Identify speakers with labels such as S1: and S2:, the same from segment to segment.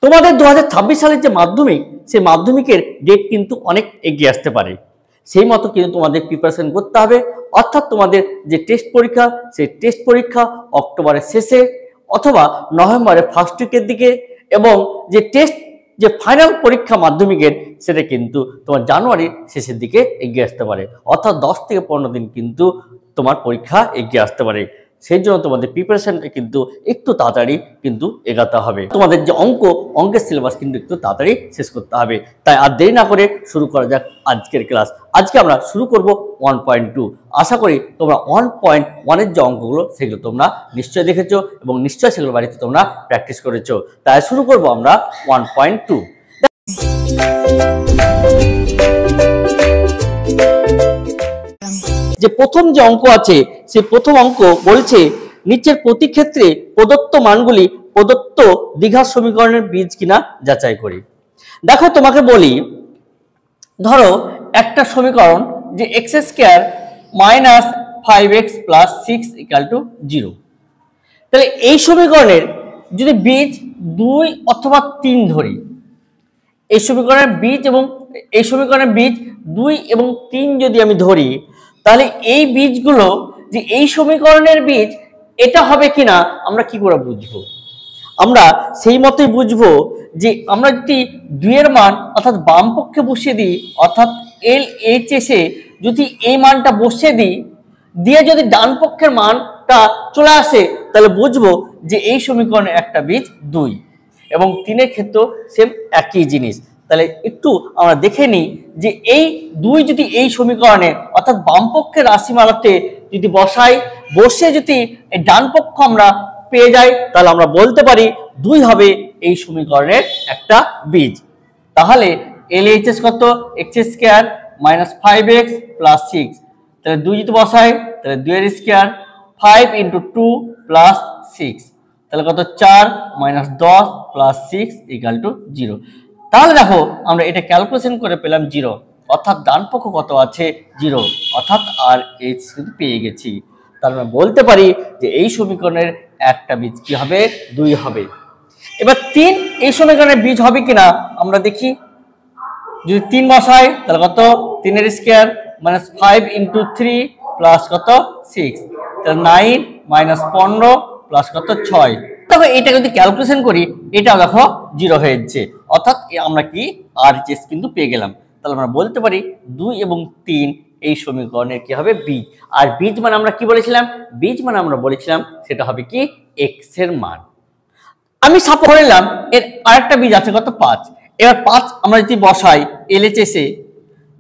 S1: তোমাদের 2026 সালের যে মাধ্যমিক, সেই মাধ্যমিকের ডেট কিন্তু অনেক এগিয়ে আসতে পারে। সেই মতো কিন্তু তোমাদের প্রিপারেশন করতে হবে। অর্থাৎ তোমাদের যে টেস্ট পরীক্ষা, সেই টেস্ট পরীক্ষা অক্টোবরের শেষে অথবা নভেম্বরের ফার্স্ট উইকের দিকে, এবং যে টেস্ট যে ফাইনাল পরীক্ষা মাধ্যমিকের, সেটা কিন্তু তোমার জানুয়ারির শেষের দিকে এগিয়ে আসতে পারে। অর্থাৎ 10 থেকে 15 দিন কিন্তু তোমার পরীক্ষা এগিয়ে আসতে পারে। সেই জন্য তোমাদের প্রিপারেশনটা কিন্তু একটু তাড়াতাড়ি কিন্তু এগাতে হবে। তোমাদের যে অঙ্কের সিলেবাস কিন্তু একটু তাড়াতাড়ি শেষ করতে হবে। তাই আর দেরি না করে শুরু করা যাক আজকের ক্লাস। আজকে আমরা শুরু করব 1.2। আশা করি তোমরা 1.1 যে অঙ্কগুলো, সেগুলো তোমরা নিশ্চয়ই দেখেছো এবং নিশ্চয়ই সেগুলো বাড়িতে তোমরা প্র্যাকটিস করেছো। তাই শুরু করব আমরা 1.2। যে প্রথম যে অঙ্ক আছে, সেই প্রথম অঙ্ক বলছে নিচের প্রতি ক্ষেত্রে প্রদত্ত মানগুলি প্রদত্ত দ্বিঘাত সমীকরণের বীজ কিনা যাচাই করি। দেখো তোমাকে বলি, ধরো একটা সমীকরণ যে x² - 5x + 6 = 0। তাহলে এই সমীকরণের যদি বীজ 2 অথবা 3 ধরি, এই সমীকরণের বীজ এবং এই সমীকরণের বীজ 2 এবং 3 যদি আমি ধরি, তাহলে এই বীজগুলো যে এই সমীকরণের বীজ, এটা হবে কিনা আমরা কি করে বুঝবো? আমরা সেই মতোই বুঝবো যে আমরা যদি 2 এর মান অর্থাৎ বাম পক্ষে বসিয়ে দিই, অর্থাৎ LHS এ যদি এই মানটা বসিয়ে দিই, দিয়ে যদি ডান পক্ষের মানটা চলে আসে, তাহলে বুঝবো যে এই সমীকরণের একটা বীজ 2 এবং 3 এর ক্ষেত্রেও সেম একই জিনিস। তাহলে একটু আমরা দেখে নিই যে এই 2 যদি এই সমীকরণে অর্থাৎ বাম পক্ষের রাশিমালাতে যদি বসে যদি এই ডান পক্ষ আমরা পেয়ে যাই, তাহলে আমরা বলতে পারি 2 হবে এই সমীকরণের একটা বীজ। তাহলে LHS কত? x² - 5x + 6। তাহলে 2 যদি বসাই, তাহলে 2 এর স্কয়ার 5 × 2 + 6, তাহলে কত? 4 - 10 + 6 = 0। তাহলে দেখো আমরা এটা ক্যালকুলেশন করে পেলাম 0, অর্থাৎ ডান পক্ষ কত আছে? 0, অর্থাৎ আর এইচ কিন্তু পেয়ে গেছি। তাহলে আমরা বলতে পারি যে এই সমীকরণের একটা বীজ কি হবে? 2 হবে। এবার 3 এই সমীকরণের বীজ হবে কিনা আমরা দেখি। যদি 3 বসাই, তাহলে কত? 3 এর স্কয়ার - 5 × 3 + কত? 6, তাহলে 9 - 15 + কত? 6। দেখো এটা যদি ক্যালকুলেশন করি, এটা দেখো 0 হয়ে যাচ্ছে, অর্থাৎ আমরা কি RHS কিন্তু পেয়ে গেলাম। তাহলে আমরা বলতে পারি 2 এবং 3 এই সমীকরণের কি হবে? বীজ। আর বীজ মানে আমরা কি বলেছিলাম? বীজ মানে আমরা বলেছিলাম সেটা হবে কি? x এর মান। আমি সাপোজ নিলাম এর আরেকটা বীজ আছে কত? 5। এবার 5 আমরা যদি বসাই LHS এ,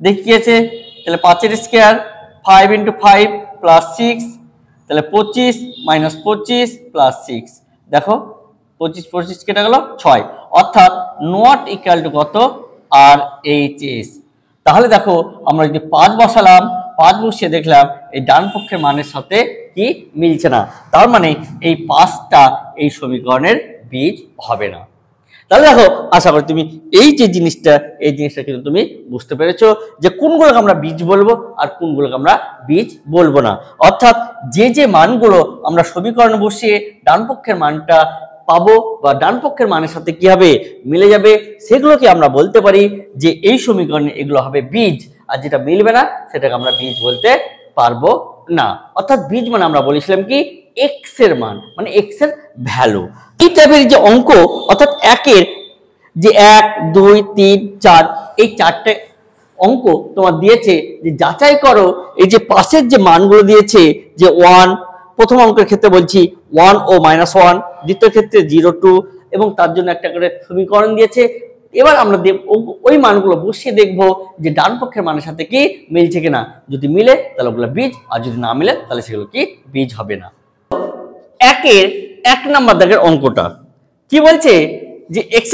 S1: দেখি কি আছে? তাহলে 5 এর স্কয়ার 5 × 5 + 6, তাহলে 25 - 25 + 6, দেখো 25 কেটে গেল 6, অর্থাৎ নট ইকুয়াল টু কত? RHS। তাহলে দেখো আমরা যদি 5 বসালাম, 5 বসিয়ে দেখলাম এই ডান পক্ষের মানের সাথে কি মিলছে না, তার মানে এই 5টা এই সমীকরণের বীজ হবে না। তাহলে দেখো আশা করি তুমি এই জিনিসটা কিন্তু তুমি বুঝতে পেরেছো যে কোনগুলোকে আমরা বীজ বলবো আর কোনগুলোকে আমরা বীজ বলবো না। অর্থাৎ যে মানগুলো আমরা সমীকরণে বসিয়ে ডান পক্ষের মানটা পাবো বা ডান পক্ষের মানের সাথে কি হবে? মিলে যাবে, সেগুলোকে আমরা বলতে পারি যে এই সমীকরণে এগুলো হবে বীজ। আর যেটা মিলবে না সেটাকে আমরা বীজ বলতে পারবো না। অর্থাৎ বীজ মানে আমরা বলেছিলাম কি? x এর মান, মানে x এর ভ্যালু। এই টাইপের যে অঙ্ক, অর্থাৎ 1 এর যে 1, 2, 3, 4 এই 4টে অঙ্ক তোমার দিয়েছে যে যাচাই করো এই যে পাশের যে মানগুলো দিয়েছে, যে 1 প্রথম অঙ্কের ক্ষেত্রে বলছি 1 ও -1, দ্বিতীয় ক্ষেত্রে 0, 2 এবং তার জন্য একটা করে সমীকরণ দিয়েছে। এবার আমরা ওই মানগুলো বসিয়ে দেখবো যে ডান পক্ষের মানের সাথে কি মিলছে কিনা। যদি মিলে তাহলে ওগুলো বীজ, আর যদি না মিলে তাহলে সেগুলো কি বীজ হবে না। 1 এর 1 নম্বর দাগের অঙ্কটা কি বলছে? যে x²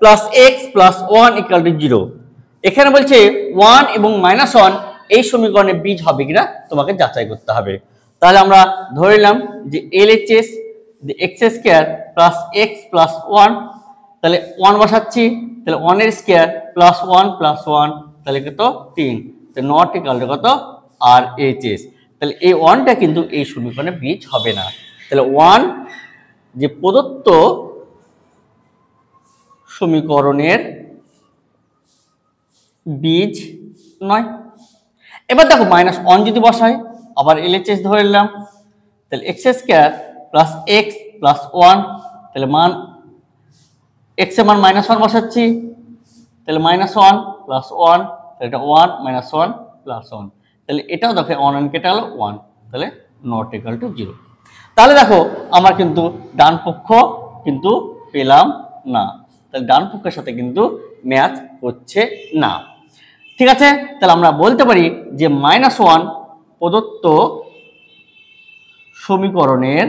S1: + x + 1 = 0। এখানে বলছে 1 এবং -1 এই সমীকরণের বীজ হবে কিনা তোমাকে যাচাই করতে হবে। তাহলে আমরা ধরে নিলাম যে LHS x² + x + 1, তাহলে 1 বসাচ্ছি, তাহলে 1 এর স্কয়ার +1 + 1, তাহলে কত? 3, তো নট ইকুয়াল টু কত? RHS। তাহলে এই 1টা কিন্তু এই সমীকরণে বীজ হবে না। তাহলে 1 যে প্রদত্ত সমীকরণের বীজ নয়। এবার দেখো -1 যদি বসাই, আবার এলএচএস ধরে নিলাম, তাহলে x square plus x plus 1, তাহলে মান এক্স এর মান -1 বসাচ্ছি, তাহলে -1 প্লাস 1, তাহলে এটা 1 -1 প্লাস 1, তাহলে এটাও দেখো 1 কেটে গেল 1, তাহলে নট ইকুয়াল টু 0। তাহলে দেখো আমার কিন্তু ডান পক্ষ কিন্তু পেলাম না, তাহলে ডান পক্ষের সাথে কিন্তু ম্যাচ হচ্ছে না। ঠিক আছে, তাহলে আমরা বলতে পারি যে -1 প্রদত্ত সমীকরণের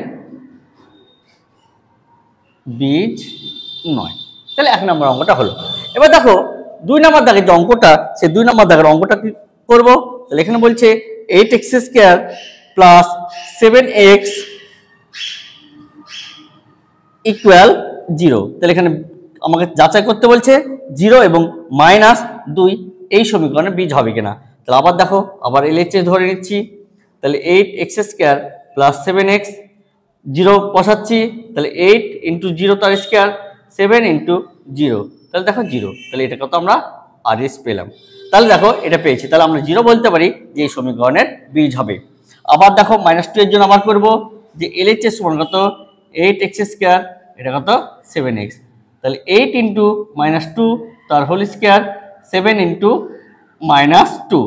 S1: বীজ নয়। তাহলে 1 নম্বর অঙ্কটা হলো। এবার দেখো 2 নম্বর দাগের যে অঙ্কটা, সেই 2 নম্বর দাগের অঙ্কটা কি করব? তাহলে এখানে বলছে 8x² প্লাস 7x ইকুয়াল 0। তাহলে এখানে আমাকে যাচাই করতে বলছে 0 এবং -2 এই সমীকরণের বীজ হবে কিনা। তাহলে আবার দেখো, আবার এলএচএস ধরে নিচ্ছি, তাহলে 8x² প্লাস 7x, 0 বসাচ্ছি, তাহলে 8 × 0 তার স্কয়ার, 7 × 0, তাহলে দেখো 0, তাহলে এটা কত আমরা আরএস পেলাম। তাহলে দেখো এটা পেয়েছি, তাহলে আমরা 0 বলতে পারি যে এই সমীকরণের বীজ হবে। আবার দেখো -2 এর জন্য আবার করব যে এলএচএস সমান কত 8x², এটা কত 7x, তাহলে 8 × -2 তার হোল স্কয়ার, 7 × -2,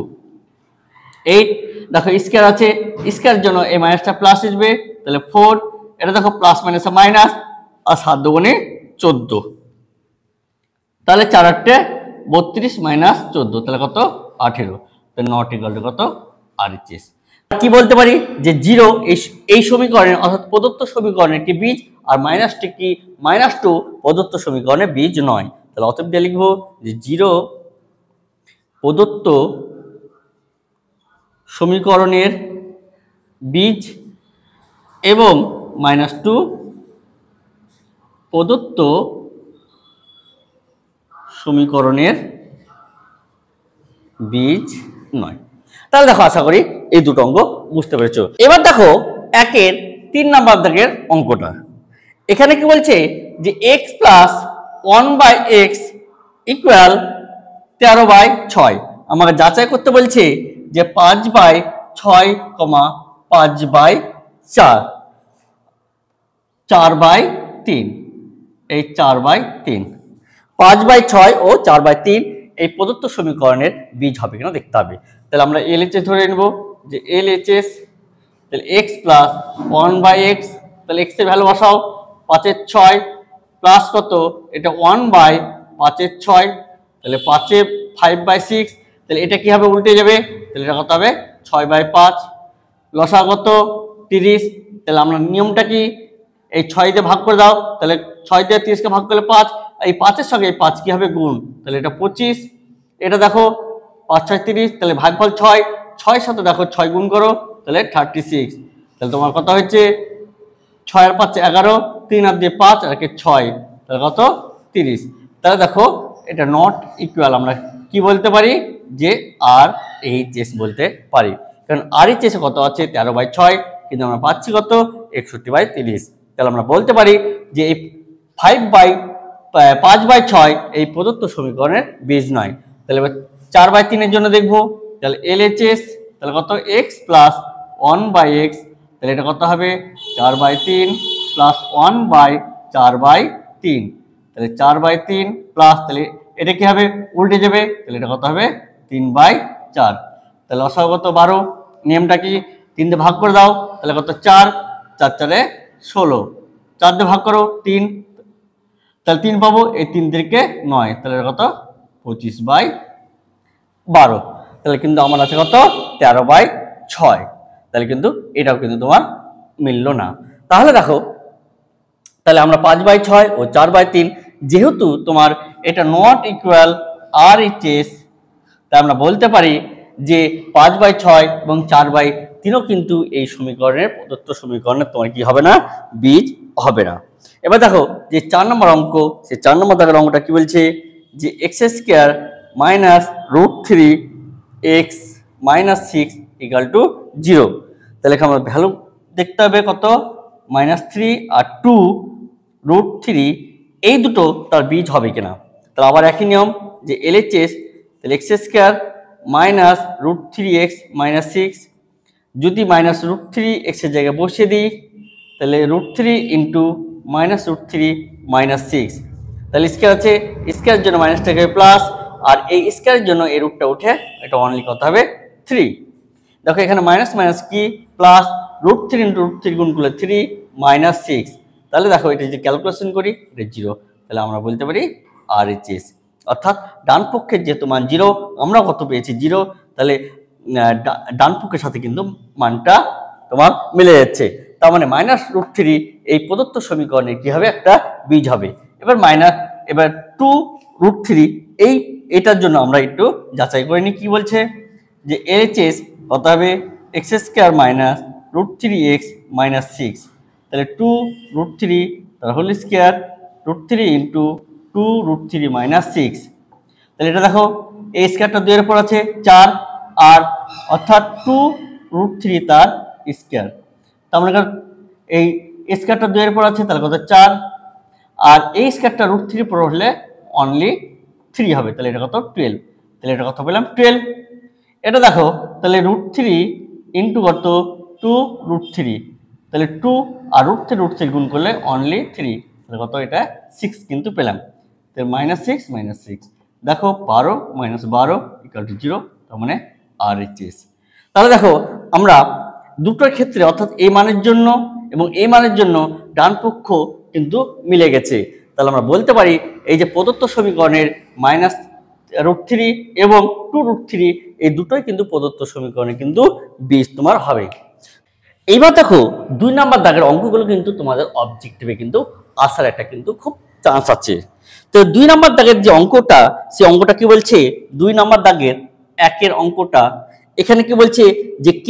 S1: 8 দেখো স্কয়ার আছে, স্কয়ারের জন্য এই মাইনাসটা প্লাস আসবে, তাহলে 4, এটা দেখো প্লাস মাইনাস মাইনাস, আর 7 দুগুণে 14, তাহলে 4 8 32 - 14, তাহলে কত 18, তাহলে নট ইকুয়াল টু কত আরএইচএস। কি বলতে পারি যে 0 এই সমীকরণের অর্থাৎ প্রদত্ত সমীকরণের একটি বীজ, আর -2 কি -2 প্রদত্ত সমীকরণের বীজ নয়। তাহলে অতএব দিয়ে লিখবো যে 0 প্রদত্ত সমীকরণের বীজ এবং -2 প্রদত্ত সমীকরণের বীজ নয়। তাহলে দেখো আশা করি এই দুটো অঙ্ক বুঝতে পেরেছো। এবার দেখো 1-এর 3 নম্বর দাগের অঙ্কটা। এখানে কি বলছে যে x প্লাস 1/x ইকুয়াল 13/6। আমাকে যাচাই করতে বলছে যে 5/6, 5/4, 4/3, এই 4/3, 5/6 ও 4/3 এই প্রদত্ত সমীকরণের বীজ হবে কিনা দেখতে হবে। তাহলে আমরা এলএচএস ধরে নেব যে এলএচএস, তাহলে x প্লাস 1/x, তাহলে x এর ভ্যালু বসাও 5 × 6 প্লাস কত, এটা 1/5 × 6, তাহলে 5 5/6, তাহলে এটা কি হবে উল্টে যাবে, তাহলে এটা কত হবে 6/5, লসাগু কত 30, তাহলে আমরা নিয়মটা কি এই 6 দিয়ে ভাগ করে দাও, তাহলে 6 দিয়ে 30 কে ভাগ করলে 5, এই 5 এর সঙ্গে এই 5 কি হবে গুণ, তাহলে এটা 25, এটা দেখো 5 6 30, তাহলে ভাগফল 6, 6 এর সাথে দেখো 6 গুণ করো, তাহলে 36, তাহলে তোমার কত হচ্ছে 6 আর 5 11, 3 আর 2 5, আর 6, তাহলে কত 30। তাহলে দেখো এটা নট ইকুয়াল, আমরা কি বলতে পারি যে আরএইচএস বলতে পারি, কারণ আরএইচএস কত আছে 13/6, কিন্তু আমরা পাচ্ছি কত 61/30। তাহলে আমরা বলতে পারি যে এই 5/6 এই প্রদত্ত সমীকরণের বীজ নয়। তাহলে এবার 4/3 এর জন্য দেখবো, তাহলে এলএচএস, তাহলে কত x প্লাস 1/x, তাহলে এটা কত হবে 4/3 প্লাস 1/4/3, তাহলে 4/3 প্লাস, তাহলে এটা কি হবে উল্টে যাবে, তাহলে এটা কত হবে 3/4, তাহলে লসাগু কত 12, নিয়মটা কি 3 দিয়ে ভাগ করে দাও, তাহলে কত 4, 4 4 16, 4 দিয়ে ভাগ করো 3, তাহলে 3 পাবো, এই 3 থেকে 9, তাহলে কত 25/12, তাহলে কিন্তু আমার আছে কত 13/6, তাহলে কিন্তু এটাও কিন্তু তোমার মিলল না। তাহলে দেখো, তাহলে আমরা 5/6 ও 4/3 যেহেতু তোমার এটা নট ইকুয়াল আরএইচএস, তাই আমরা বলতে পারি যে 5/6 এবং 4/3ও কিন্তু এই সমীকরণের প্রদত্ত সমীকরণের তোমার কি হবে না, বীজ হবে না। এবার দেখো যে 4 নম্বর অঙ্ক, সেই 4 নম্বর দাগের অঙ্কটা কি বলছে যে x² মাইনাস √3x - 6 = 0। তাহলে এখানে আমরা ভ্যালু দেখতে হবে কত -3 আর 2 √3 এই দুটো তার বীজ হবে কিনা। তাহলে আবার একই নিয়ম যে LHS, তাহলে x square minus √3x minus 6, যদি মাইনাস √3x এর জায়গায় বসিয়ে দিই তাহলে √3 ইন্টু মাইনাস √3 মাইনাস 6, তাহলে স্কোয়ার আছে, স্কোয়ারের জন্য মাইনাসটাকে প্লাস, আর এই স্কোয়ারের জন্য এই রুটটা উঠে এটা অনলি কত হবে 3। দেখো এখানে মাইনাস মাইনাস কি প্লাস, √3 ইন্টু √3 গুণ করলে 3 মাইনাস 6, তাহলে দেখো এটা যদি ক্যালকুলেশন করি এটা 0, তাহলে আমরা বলতে পারি RHS, অর্থাৎ ডান পক্ষের যেহেতু মান 0, আমরা কত পেয়েছি 0, তাহলে ডান পক্ষের সাথে কিন্তু মানটা তোমার মিলে যাচ্ছে। তার মানে মাইনাস √3 এই প্রদত্ত সমীকরণে কি হবে একটা বীজ হবে। এবার 2√3 এটার জন্য আমরা একটু যাচাই করে নিই কি বলছে, যে LHS কত হবে x square minus √3x minus 6, তাহলে 2√3 তার হোল স্কোয়ার √3 ইন্টু 2√3 মাইনাস 6, তাহলে এটা দেখো এই স্কোয়ারটা 2 এর উপর আছে 4, আর অর্থাৎ 2√3 তার স্কোয়ার, তার মানে এই স্কোয়ারটা 2 এর উপর আছে তাহলে কত 4, আর এই স্কোয়ারটা √3 উপর হলে অনলি 3 হবে, তাহলে এটা কত 12, তাহলে এটা কত পেলাম 12। এটা দেখো তাহলে √3 ইন্টু কত 2√3, তাহলে 2 আর √3 গুণ করলে অনলি 3, তাহলে কত এটা 6 কিন্তু পেলাম, তাহলে -6 -6, দেখো 12 - 12 = 0, তার মানে RHS। তাহলে দেখো আমরা দুটোর ক্ষেত্রে অর্থাৎ এই মানের জন্য এবং এই মানের জন্য ডান পক্ষ কিন্তু মিলে গেছে, তাহলে আমরা বলতে পারি এই যে প্রদত্ত সমীকরণের -√3 এবং 2√3 এই দুটোই কিন্তু প্রদত্ত সমীকরণে কিন্তু বীজ তোমার হবে। এইবার দেখো 2 নাম্বার দাগের অঙ্কগুলো কিন্তু তোমাদের অবজেক্টিভে কিন্তু আসার একটা কিন্তু খুব চান্স আছে। তো 2 নাম্বার দাগের যে অঙ্কটা, সেই অঙ্কটা কি বলছে, 2 নাম্বার দাগের 1 অঙ্কটা এখানে কি বলছে যে k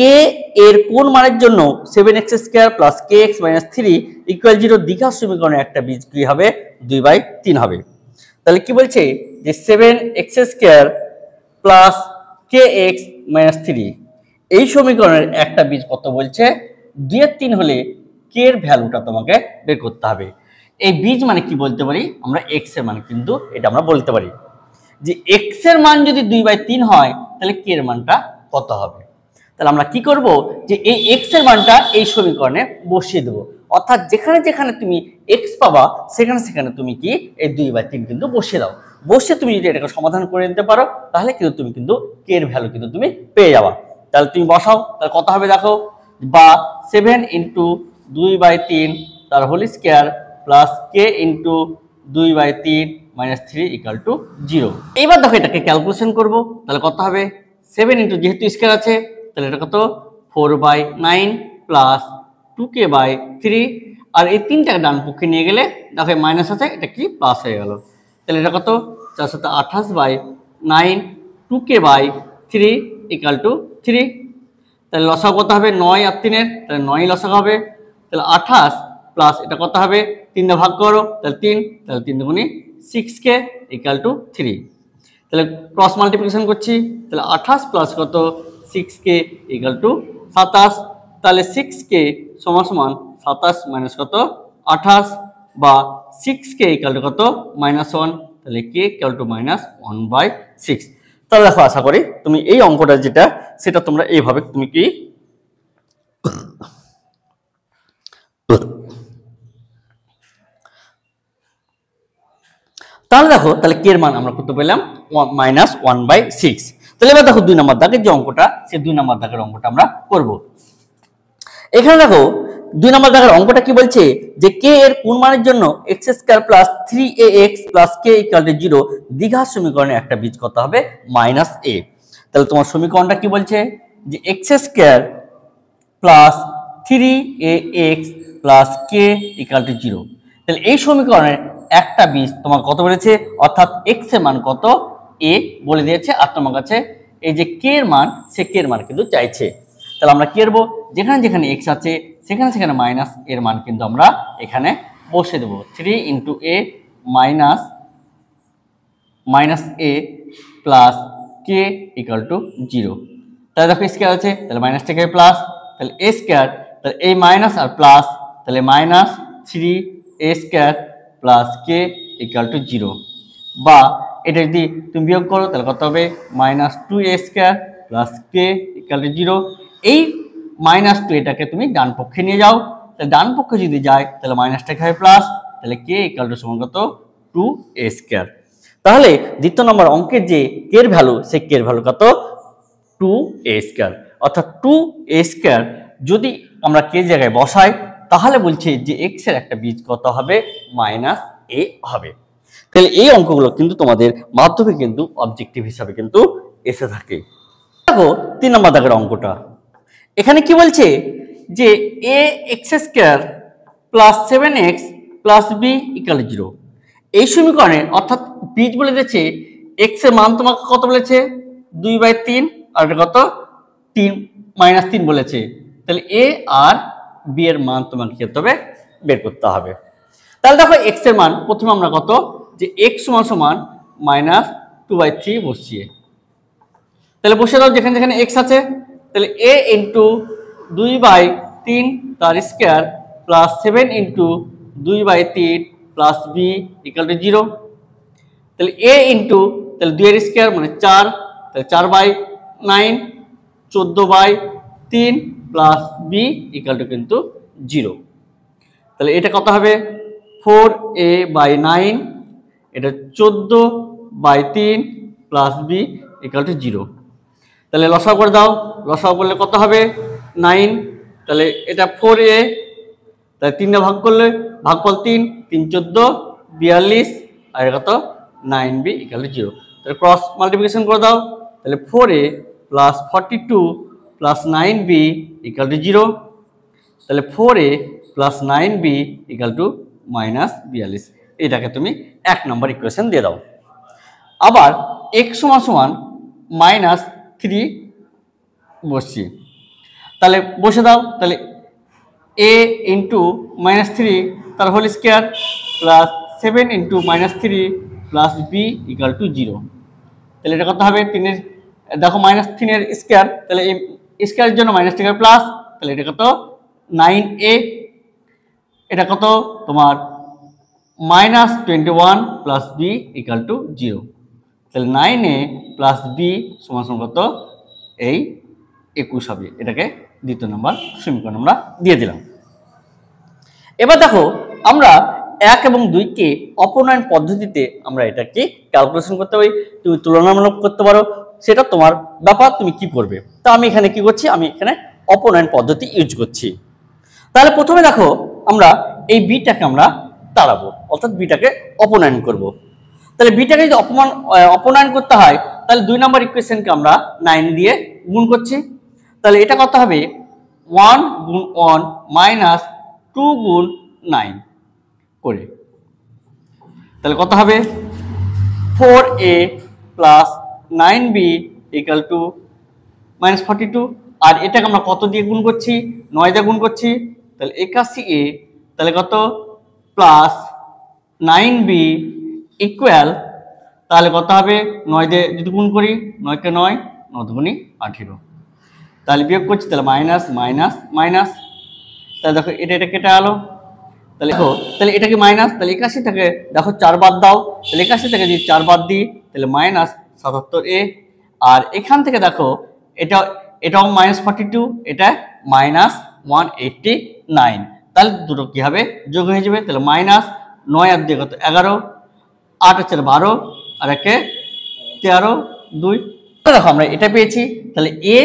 S1: এর কোন মানের জন্য 7x² + kx - 3 = 0 দ্বিঘাত সমীকরণে একটা বীজ কি হবে 2/3 হবে। তাহলে কি বলছে যে 7x² + kx - 3 এই সমীকরণের একটা বীজ কত বলছে 2/3 হলে k এর ভ্যালুটা তোমাকে বের করতে হবে। এই বীজ মানে কি বলতে পারি আমরা x এর মান কিন্তু এটা আমরা বলতে পারি যে x এর মান যদি 2/3 হয় তাহলে k এর মানটা কত হবে। তাহলে আমরা কি করব যে এই x এর মানটা এই সমীকরণে বসিয়ে দেব, অর্থাৎ যেখানে যেখানে তুমি x পাবা সেখানে সেখানে তুমি কি এই 2/3 কিন্তু বসিয়ে দাও। বসিয়ে তুমি যদি এটাকে সমাধান করে নিতে পারো তাহলে কিন্তু তুমি কিন্তু k এর ভ্যালু কিন্তু তুমি পেয়ে যাবা। তাহলে তুমি বসাও, তাহলে কত হবে দেখো, বা 7 × 2/3 তার হোল স্কয়ার প্লাস k × 2/3 - 3 = 0। এবার দেখো এটাকে ক্যালকুলেশন করব, তাহলে কত হবে 7 × যেহেতু স্কয়ার আছে তাহলে এটা কত 4/9 প্লাস 2k/3, আর এই 3টাকে ডান পক্ষে নিয়ে গেলে দেখো মাইনাস আছে এটা কি প্লাস হয়ে গেল, তাহলে এটা কত 428/9 2k/3 = 3, তাহলে লসাগু কত হবে 9 আর 3 এর, তাহলে 9 লসাগু হবে, তাহলে 28 প্লাস এটা কত হবে 3 দিয়ে ভাগ করো তাহলে 3, তাহলে 3 দুগুণে 6k = 3, তাহলে ক্রস মাল্টিপ্লিকেশন করছি তাহলে 28 প্লাস কত 6k = 27, তাহলে 6k সমান সমান 27 মাইনাস কত 28, বা 6k = কত -1, তাহলে k = -1/6। তাহলে দেখো আশা করি তুমি এই অঙ্কটা যেটা সেটা তোমরা এইভাবে তুমি কি তাহলে দেখো তাহলে k এর মান আমরা কত পেলাম -1/6। তাহলে এবার দেখো 2 নম্বর দাগের যে অঙ্কটা সেই 2 নম্বর দাগের অঙ্কটা আমরা করব। এখানে দেখো 2 নম্বর দাগের অঙ্কটা কি বলছে যে k এর কোন মানের জন্য x² + 3ax + k = 0 দ্বিঘাত সমীকরণে একটা বীজ কত হবে -a। তাহলে তোমার সমীকরণটা কি বলছে যে x² + 3ax + k = 0, তাহলে এই সমীকরণের একটা বীজ তোমার কত বলেছে, অর্থাৎ x এর মান কত a বলে দিয়েছে, আর তোমার কাছে এই যে k এর মান সে k এর মান কিন্তু চাইছে। তাহলে আমরা কি করব, যেখানে যেখানে x আছে সেখানে সেখানে মাইনাস এর মান কিন্তু আমরা এখানে বসিয়ে দেব, 3 × a minus a plus k = 0। তাহলে দেখো স্কয়ার আছে তাহলে মাইনাস থেকে প্লাস, তাহলে a স্কয়ার, তাহলে এই মাইনাস আর প্লাস তাহলে -3a² plus K equal to 0, বা এটা যদি তুমি বিয়োগ করো তাহলে কত হবে -2a² plus K equal to 0। এই -2 এটাকে তুমি ডান পক্ষে নিয়ে যাও, তাহলে ডান পক্ষে যদি যায় তাহলে মাইনাসটা হবে প্লাস, তাহলে কে ইকুয়াল টু সমান কত 2a²। তাহলে দ্বিতীয় নম্বর অঙ্কের যে কে এর ভ্যালু, সেই কে এর ভ্যালু কত 2a², অর্থাৎ 2a² যদি আমরা কে জায়গায় বসাই তাহলে বলছে যে x এর একটা বীজ কত হবে -a হবে। তাহলে এই অঙ্কগুলো কিন্তু তোমাদের মাধ্যমিকে কিন্তু অবজেক্টিভ হিসাবে কিন্তু এসে থাকে। দেখো 3 নম্বর দাগের অঙ্কটা, এখানে কি বলছে যে ax² plus 7x plus b equal 0। এই সমীকরণে অর্থাৎ বীজ বলে দিয়েছে, x এর মান তোমাকে কত বলেছে 2/3, আর এটা কত -3 বলেছে। তাহলে a আর b এর মান তোমাকে কি করতে হবে, বের করতে হবে। তাহলে দেখো x এর মান প্রথমে আমরা কত, যে x সমান -2/3 বসিয়ে, তাহলে বসে দাও যেখানে যেখানে x আছে, তাহলে a ইন্টু 2/3 তার square plus 7 into 2/3 plus b equal to 0। তাহলে a ইন্টু তাহলে 2 এর স্কয়ার মানে 4, তাহলে 4/9 14/3 প্লাস b ইকুয়াল টু কিন্তু 0। তাহলে এটা কত হবে 4a/9, এটা 14/3 প্লাস b ইকুয়াল টু 0। তাহলে লসাগু করে দাও, লসাগু করলে কত হবে 9, তাহলে এটা 4a, তাহলে 3 ভাগ করলে ভাগফল 3 3 14 42, আর এটা কত 9b ইকুয়াল টু 0। তাহলে ক্রস মাল্টিপ্লিকেশন করে দাও, তাহলে 4a plus 42 plus 9b equal to 0। তাহলে 4a plus 9b equal to -42। এটাকে তুমি 1 নম্বর ইকুয়েশন দিয়ে দাও। আবার x সমান -3 বসছি, তাহলে বসে দাও, তাহলে a ইন্টু -3 তার whole square plus 7 into -3 plus b equal to 0। তাহলে এটা কত হবে 3 এর দেখো -3 এর স্কয়ার, তাহলে এই স্কয়ারের জন্য -3 প্লাস, তাহলে এটা কত 9a, এটা কত তোমার -21 প্লাস b ইকুয়াল টু 0। তাহলে 9a প্লাস b সমান কত এই 21 হবে। এটাকে দ্বিতীয় নম্বর সমীকরণ আমরা দিয়ে দিলাম। এবার দেখো আমরা 1 এবং 2 কে অপনয়ন পদ্ধতিতে আমরা এটাকে ক্যালকুলেশন করতে পারি, তুমি তুলনামূলক করতে পারো, সেটা তোমার ব্যাপার, তুমি কি করবে। তো আমি এখানে কি করছি, আমি এখানে অপনয়ন পদ্ধতি ইউজ করছি। তাহলে প্রথমে দেখো আমরা এই বিটাকে আমরা তাড়াবো, অর্থাৎ বিটাকে অপনয়ন করব। তাহলে বিটাকে যদি অপনয়ন করতে হয় তাহলে 2 নম্বর ইকুয়েশনকে আমরা 9 দিয়ে গুণ করছি। তাহলে এটা কত হবে 1 গুণ 1 মাইনাস 2 গুণ 9 করে, তাহলে কত হবে 4a plus 9b equal to -42। আর এটাকে আমরা কত দিয়ে গুণ করছি 9 দিয়ে গুণ করছি, তাহলে 81a, তাহলে কত প্লাস 9b ইকুয়াল, তাহলে কত হবে 9 দিয়ে যদি গুণ করি 9 কে 9 9 দুগুণে 18, তাহলে বিয়োগ করছি, তাহলে মাইনাস মাইনাস মাইনাস, তাহলে দেখো এটা এটা কেটে গেল, তাহলে দেখো তাহলে এটা কি মাইনাস, তাহলে 81 থেকে দেখো 4 বাদ দাও, তাহলে 81 থেকে যদি 4 বাদ দিই তাহলে -77a। আর এখান থেকে দেখো এটাও -42, এটা -189, তাহলে দুটো কি হবে যোগ হয়ে যাবে, তাহলে -9 আর 2 কত 11, 8 আর 4 12, আর 1 13 2। দেখো আমরা এটা পেয়েছি, তাহলে a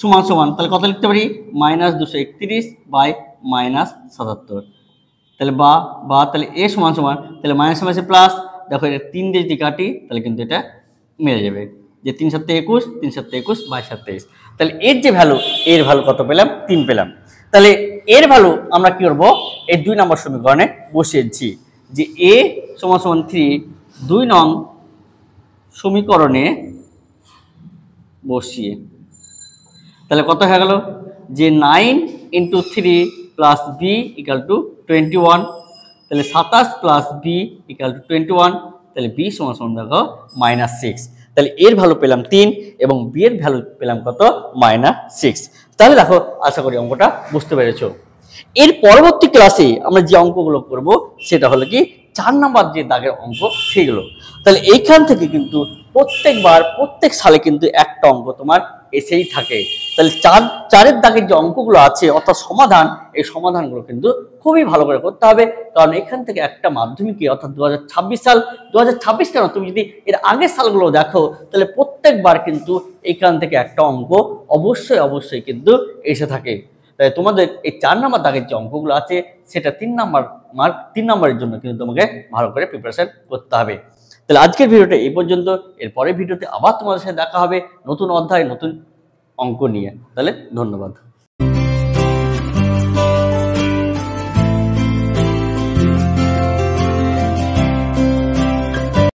S1: সমান সমান তাহলে কত লিখতে পারি -231 বাই -77, তাহলে বা তাহলে a সমান সমান তাহলে মাইনাস মাইনাসে প্লাস, দেখো এটা 3 দিয়ে যদি কাটি তাহলে কিন্তু এটা মিলে যাবে, যে 3 7 21 3 7 21 22 27। তাহলে এর যে ভ্যালু, এর ভ্যালু কত পেলাম 3 পেলাম। তাহলে এর ভ্যালু আমরা কি করব এই 2 নম্বর সমীকরণে বসিয়েছি, যে a সমান সমান 3 2 নং সমীকরণে বসিয়ে, তাহলে কত হয়ে গেল যে 9 × 3 প্লাস b ইকুয়াল টু 21, তাহলে 27 প্লাস b ইকুয়াল টু 21, তাহলে b সমান সমান দেখো -6। তাহলে এর ভ্যালু পেলাম 3 এবং b এর ভ্যালু পেলাম কত -6। তাহলে দেখো আশা করি অঙ্কটা বুঝতে পেরেছো। এর পরবর্তী ক্লাসে আমরা যে অঙ্কগুলো করব সেটা হলো কি 4 নাম্বার যে দাগের অঙ্ক সেগুলো। তাহলে এইখান থেকে কিন্তু প্রত্যেকবার প্রত্যেক সালে কিন্তু একটা অঙ্ক তোমার এসেই থাকে। তাহলে 4-4-এর দাগের যে অঙ্কগুলো আছে অর্থাৎ সমাধান, এই সমাধানগুলো কিন্তু খুবই ভালো করে করতে হবে, কারণ এখান থেকে একটা মাধ্যমিকে অর্থাৎ 2026 সাল, 2026 কেন, তুমি যদি এর আগের সালগুলো দেখো তাহলে প্রত্যেকবার কিন্তু এখান থেকে একটা অঙ্ক অবশ্যই অবশ্যই কিন্তু এসে থাকে। তাই তোমাদের এই 4 নাম্বার দাগের যে অঙ্কগুলো আছে সেটা 3 নাম্বার মার্ক, 3 নাম্বারের জন্য কিন্তু তোমাকে ভালো করে প্রিপারেশন করতে হবে। তাহলে আজকের ভিডিওটা এই পর্যন্ত। এর পরের ভিডিওতে আবার তোমাদের সাথে দেখা হবে নতুন অধ্যায়, নতুন অঙ্ক নিয়ে। তাহলে ধন্যবাদ।